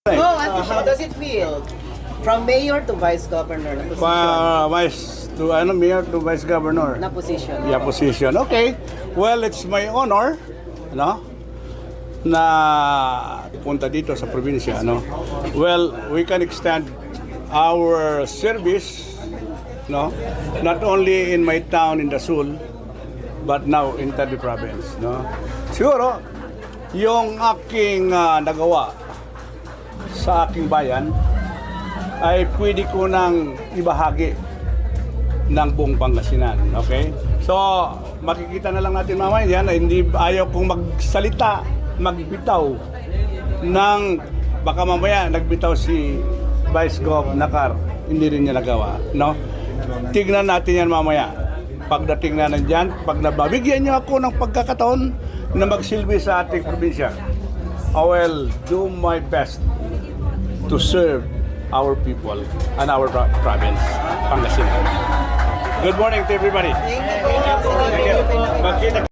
How does it feel? From mayor to vice governor na position. Mayor to vice governor. Na position. Yeah, position. Okay. Well, it's my honor, no, na punta dito sa probinsya, no. Well, we can extend our service, no, not only in my town in Dasol, but now in the province, no. Siguro, yung aking nagawa sa aking bayan ay pwede ko nang ibahagi ng buong Pangasinan. Okay? So, makikita na lang natin mamaya yan na hindi ayaw kong magsalita, magbitaw ng baka mamaya nagbitaw si Vice Gov Nacar, hindi rin niya nagawa. No? Tignan natin yan mamaya. Pagdating na nandyan, pag nababigyan niyo ako ng pagkakataon na magsilbi sa ating probinsya, I will do my best to serve our people and our province, Pangasinan. Good morning to everybody. Thank you. Magkita